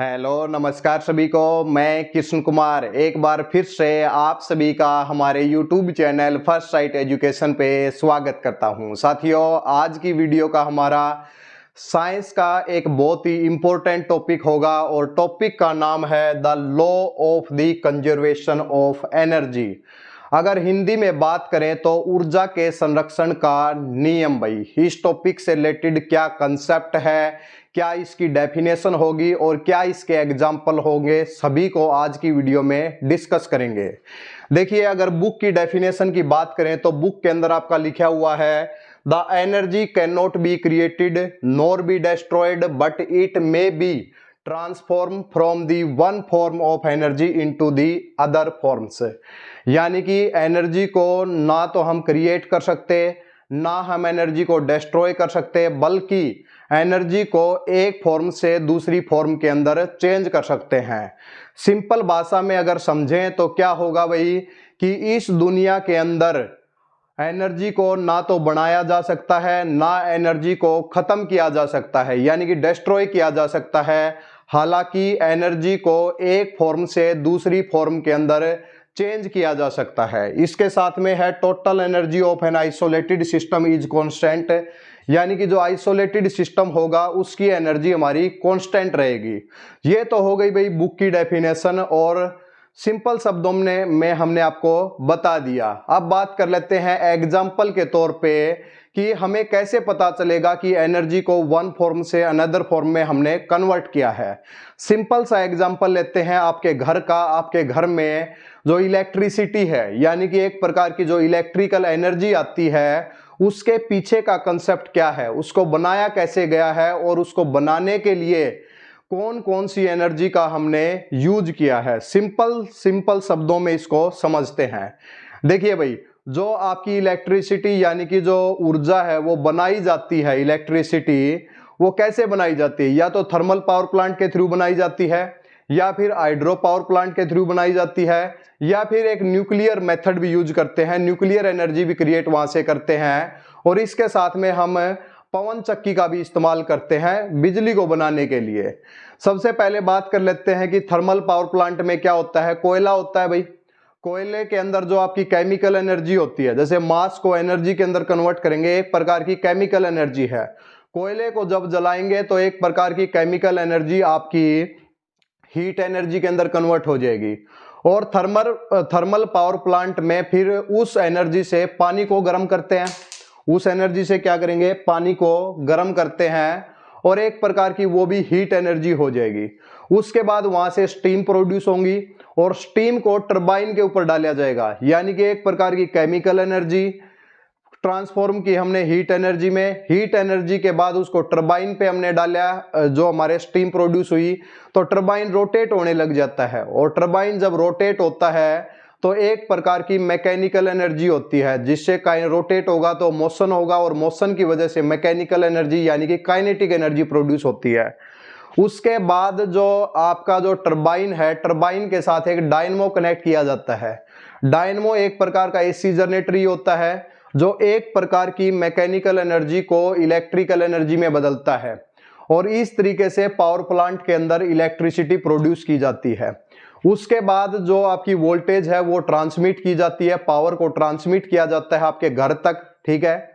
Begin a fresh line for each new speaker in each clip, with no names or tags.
Hello नमस्कार सभी को। मैं कृष्ण कुमार एक बार फिर से आप सभी का हमारे YouTube channel first sight education पे स्वागत करता हूं। साथियों, आज की वीडियो का हमारा साइंस का एक बहुत ही इम्पोर्टेंट टॉपिक होगा और टॉपिक का नाम है the law of the conservation of energy. अगर हिंदी में बात करें तो ऊर्जा के संरक्षण का नियम। भाई, इस टॉपिक से रिलेटेड क्या कंसेप्ट है, क्या इसकी डेफिनेशन होगी और क्या इसके एग्जाम्पल होंगे, सभी को आज की वीडियो में डिस्कस करेंगे। देखिए, अगर बुक की डेफिनेशन की बात करें तो बुक के अंदर आपका लिखा हुआ है the energy can not be created nor be destroyed but it may be transform from the one form of energy into the other forms. यानी कि एनर्जी को ना तो हम क्रिएट कर सकते, ना हम एनर्जी को डिस्ट्रॉय कर सकते, बल्कि एनर्जी को एक फॉर्म से दूसरी फॉर्म के अंदर चेंज कर सकते हैं। सिंपल भाषा में अगर समझें तो क्या होगा भाई कि इस दुनिया के अंदर एनर्जी को ना तो बढ़ाया जा सकता है, ना एनर्जी को खत्म किया जा सकता है, यानी कि डिस्ट्रॉय किया जा सकता है। हालांकि एनर्जी को एक फॉर्म से दूसरी फॉर्म के अंदर चेंज किया जा सकता है। इसके साथ में है total energy of an isolated system is constant, यानी कि जो आइसोलेटेड सिस्टम होगा उसकी एनर्जी हमारी कांस्टेंट रहेगी। ये तो हो गई भाई बुक की डेफिनेशन और सिंपल शब्दों में हमने आपको बता दिया। अब बात कर लेते हैं एग्जाम्पल के तौर पे कि हमें कैसे पता चलेगा कि एनर्जी को वन फॉर्म से अनदर फॉर्म में हमने कन्वर्ट किया है। सिंपल सा एग्जाम्पल लेते हैं आपके घर का। आपके घर में जो इलेक्ट्रिसिटी है, यानी कि एक प्रकार की जो इलेक्ट्रिकल एनर्जी आती है, उसके पीछे का कंसेप्ट क्या है, उसको बनाया कैसे गया है और उसको बनाने के लिए कौन कौन सी एनर्जी का हमने यूज किया है। सिंपल शब्दों में इसको समझते हैं। देखिए भाई, जो आपकी इलेक्ट्रिसिटी यानी कि जो ऊर्जा है वो बनाई जाती है, इलेक्ट्रिसिटी वो कैसे बनाई जाती है? या तो थर्मल पावर प्लांट के थ्रू बनाई जाती है, या फिर हाइड्रो पावर प्लांट के थ्रू बनाई जाती है, या फिर एक न्यूक्लियर मेथड भी यूज करते हैं, न्यूक्लियर एनर्जी भी क्रिएट वहां से करते हैं। और इसके साथ में हम पवन चक्की का भी इस्तेमाल करते हैं बिजली को बनाने के लिए। सबसे पहले बात कर लेते हैं कि थर्मल पावर प्लांट में क्या होता है। कोयला होता है भाई। कोयले के अंदर जो आपकी केमिकल एनर्जी होती है, जैसे मास को एनर्जी के अंदर कन्वर्ट करेंगे, एक प्रकार की केमिकल एनर्जी है। कोयले को जब जलाएंगे तो एक प्रकार की केमिकल एनर्जी आपकी हीट एनर्जी के अंदर कन्वर्ट हो जाएगी। और थर्मल पावर प्लांट में फिर उस एनर्जी से पानी को गर्म करते हैं। उस एनर्जी से क्या करेंगे, पानी को गर्म करते हैं और एक प्रकार की वो भी हीट एनर्जी हो जाएगी। उसके बाद वहां से स्टीम प्रोड्यूस होंगी और स्टीम को टरबाइन के ऊपर डाला जाएगा, यानी कि एक प्रकार की केमिकल एनर्जी ट्रांसफॉर्म की हमने हीट एनर्जी में। हीट एनर्जी के बाद उसको टरबाइन पे हमने डाला, जो हमारे स्टीम प्रोड्यूस हुई तो टरबाइन रोटेट होने लग जाता है। और टरबाइन जब रोटेट होता है तो एक प्रकार की मैकेनिकल एनर्जी होती है, जिससे रोटेट होगा तो मोशन होगा और मोशन की वजह से मैकेनिकल एनर्जी यानी कि काइनेटिक एनर्जी प्रोड्यूस होती है। उसके बाद जो आपका जो टरबाइन है, टरबाइन के साथ एक डायनमो कनेक्ट किया जाता है। डायनमो एक प्रकार का एसी जनरेटर होता है जो एक प्रकार की मैकेनिकल एनर्जी को इलेक्ट्रिकल एनर्जी में बदलता है और इस तरीके से पावर प्लांट के अंदर इलेक्ट्रिसिटी प्रोड्यूस की जाती है। उसके बाद जो आपकी वोल्टेज है वो ट्रांसमिट की जाती है, पावर को ट्रांसमिट किया जाता है आपके घर तक। ठीक है,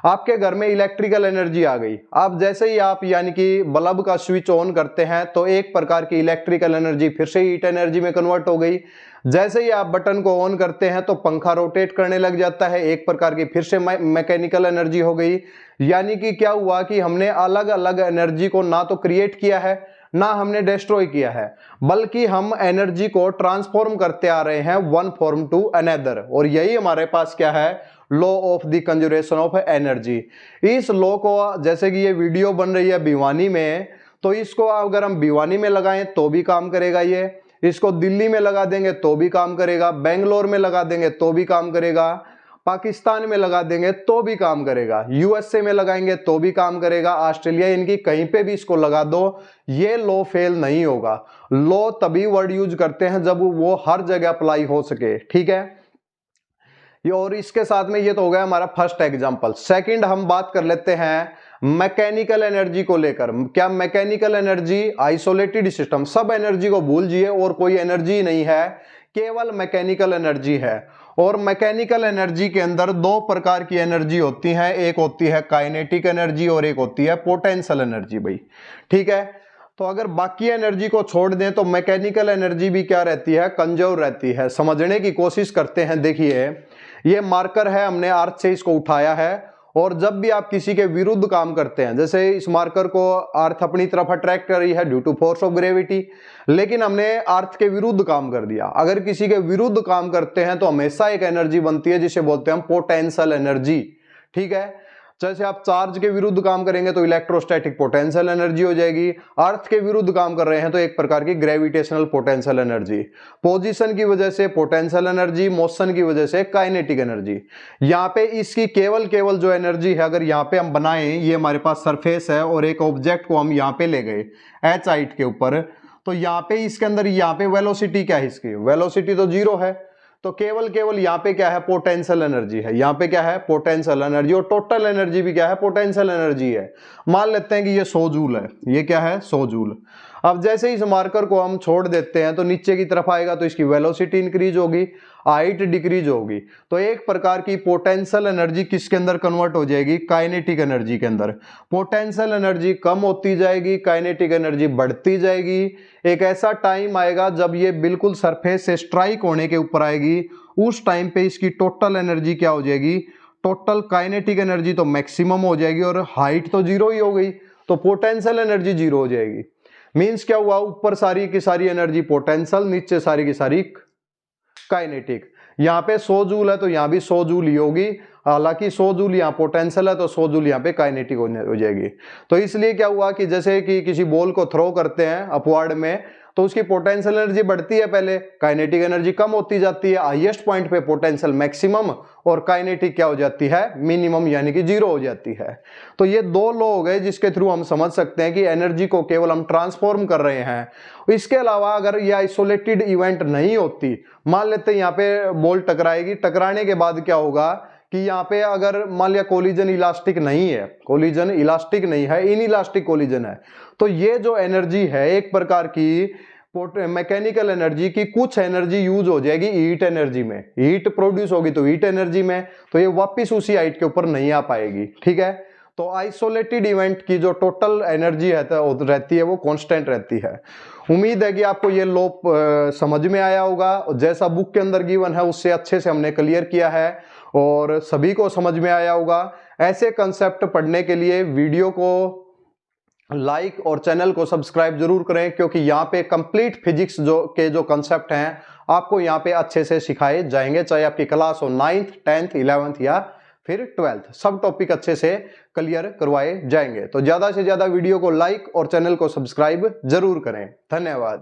आपके घर में इलेक्ट्रिकल एनर्जी आ गई। अब जैसे ही आप यानी कि बल्ब का स्विच ऑन करते हैं तो एक प्रकार की इलेक्ट्रिकल एनर्जी फिर से हीट एनर्जी में कन्वर्ट हो गई। जैसे ही आप बटन को ऑन करते हैं तो पंखा रोटेट करने लग जाता है, एक प्रकार की फिर से मैकेनिकल एनर्जी हो गई। यानी कि क्या हुआ कि हमने अलग अलग एनर्जी को ना तो क्रिएट किया है, ना हमने डिस्ट्रॉय किया है, बल्कि हम एनर्जी को ट्रांसफॉर्म करते आ रहे हैं वन फॉर्म टू अनदर। और यही हमारे पास क्या है, law of the conservation of energy. इस लॉ को, जैसे कि ये वीडियो बन रही है भिवानी में, तो इसको अगर हम भिवानी में लगाएं तो भी काम करेगा ये, इसको दिल्ली में लगा देंगे तो भी काम करेगा, बेंगलोर में लगा देंगे तो भी काम करेगा, पाकिस्तान में लगा देंगे तो भी काम करेगा, यूएसए में लगाएंगे तो भी काम करेगा, ऑस्ट्रेलिया, इनकी कहीं पे भी इसको लगा दो, ये लॉ फेल नहीं होगा। लॉ तभी वर्ड यूज करते हैं जब वो हर जगह अप्लाई हो सके। ठीक है, और इसके साथ में ये तो हो गया हमारा फर्स्ट एग्जांपल। सेकंड हम बात कर लेते हैं मैकेनिकल एनर्जी को लेकर, क्या मैकेनिकल एनर्जी, आइसोलेटेड सिस्टम, सब एनर्जी को भूल जाइए और कोई एनर्जी नहीं है, केवल मैकेनिकल एनर्जी है। और मैकेनिकल एनर्जी के अंदर दो प्रकार की एनर्जी होती है, एक होती है काइनेटिक एनर्जी और एक होती है पोटेंशियल एनर्जी भाई, ठीक है। तो अगर बाकी एनर्जी को छोड़ दें तो मैकेनिकल एनर्जी भी क्या रहती है, कंजर्व रहती है। समझने की कोशिश करते हैं। देखिए ये मार्कर है, हमने अर्थ से इसको उठाया है, और जब भी आप किसी के विरुद्ध काम करते हैं, जैसे इस मार्कर को अर्थ अपनी तरफ अट्रैक्ट कर रही है due to force of gravity, लेकिन हमने अर्थ के विरुद्ध काम कर दिया। अगर किसी के विरुद्ध काम करते हैं तो हमेशा एक एनर्जी बनती है जिसे बोलते हैं हम पोटेंशियल एनर्जी, ठीक है। जैसे आप चार्ज के विरुद्ध काम करेंगे तो इलेक्ट्रोस्टैटिक पोटेंशियल एनर्जी हो जाएगी, अर्थ के विरुद्ध काम कर रहे हैं तो एक प्रकार की ग्रेविटेशनल पोटेंशियल एनर्जी, पोजीशन की वजह से पोटेंशियल एनर्जी, मोशन की वजह से काइनेटिक एनर्जी। यहाँ पे इसकी केवल जो एनर्जी है, अगर यहाँ पे हम बनाएं, ये हमारे पास सरफेस है और एक ऑब्जेक्ट को हम यहाँ पे ले गए h हाइट के ऊपर, तो यहाँ पे इसके अंदर यहाँ पे वेलोसिटी क्या है, इसकी वेलोसिटी तो 0 है, तो केवल यहाँ पे क्या है, पोटेंशियल एनर्जी है। यहाँ पे क्या है, पोटेंशियल एनर्जी, और टोटल एनर्जी भी क्या है, पोटेंशियल एनर्जी है। मान लेते हैं कि ये 100 जूल है, ये क्या है, 100 जूल। अब जैसे इस मार्कर को हम छोड़ देते हैं तो नीचे की तरफ आएगा तो इसकी वेलोसिटी इंक्रीज होगी, हाइट डिक्रीज होगी, तो एक प्रकार की पोटेंशियल एनर्जी किसके अंदर कन्वर्ट हो जाएगी, काइनेटिक एनर्जी के अंदर। पोटेंशियल एनर्जी कम होती जाएगी, काइनेटिक एनर्जी बढ़ती जाएगी। एक ऐसा टाइम आएगा जब ये बिल्कुल सरफेस से स्ट्राइक होने के ऊपर आएगी, उस टाइम पे इसकी टोटल एनर्जी क्या हो जाएगी, टोटल काइनेटिक एनर्जी तो मैक्सिमम हो जाएगी और हाइट तो 0 ही हो गई, तो पोटेंशियल एनर्जी 0 हो जाएगी। मीन्स क्या हुआ, ऊपर सारी की सारी एनर्जी पोटेंशियल, नीचे सारी की सारी काइनेटिक। यहाँ पे 100 जूल है तो यहाँ भी 100 जूल ही होगी, हालांकि 100 जूल यहाँ पोटेंशियल है तो 100 जूल यहाँ पे काइनेटिक हो जाएगी। तो इसलिए क्या हुआ कि जैसे कि किसी बॉल को थ्रो करते हैं अपवर्ड में तो उसकी पोटेंशियल एनर्जी बढ़ती है पहले, काइनेटिक एनर्जी कम होती जाती है, हाईएस्ट पॉइंट पे पोटेंशियल मैक्सिमम और काइनेटिक क्या हो जाती है, मिनिमम, यानी कि 0 हो जाती है। तो ये दो लॉ हो गए जिसके थ्रू हम समझ सकते हैं कि एनर्जी को केवल हम ट्रांसफॉर्म कर रहे हैं। इसके अलावा अगर ये आइसोलेटेड इवेंट नहीं होती, मान लेते हैं यहाँ पे बॉल टकराएगी, टकराने के बाद क्या होगा कि यहाँ पे अगर मान लिया कोलिजन इलास्टिक नहीं है, कोलिजन इलास्टिक नहीं है, इनइलास्टिक कोलिजन है, तो ये जो एनर्जी है एक प्रकार की मैकेनिकल एनर्जी की कुछ एनर्जी यूज हो जाएगी हीट एनर्जी में, हीट प्रोड्यूस होगी तो हीट एनर्जी में, तो ये वापस उसी हाइट के ऊपर नहीं आ पाएगी, ठीक है। तो आइसोलेटेड इवेंट की जो टोटल एनर्जी रहती है वो कांस्टेंट रहती है। उम्मीद है कि आपको ये लॉ समझ में आया होगा, जैसा बुक के अंदर गिवन है उससे अच्छे से हमने क्लियर किया है और सभी को समझ में आया होगा। ऐसे कंसेप्ट पढ़ने के लिए वीडियो को लाइक और चैनल को सब्सक्राइब जरूर करें, क्योंकि यहाँ पे कंप्लीट फिजिक्स जो कंसेप्ट हैं आपको यहाँ पे अच्छे से सिखाए जाएंगे, चाहे आपकी क्लास हो 9th 10th 11th या फिर 12th, सब टॉपिक अच्छे से क्लियर करवाए जाएंगे। तो ज्यादा से ज्यादा वीडियो को लाइक और चैनल को सब्सक्राइब जरूर करें। धन्यवाद।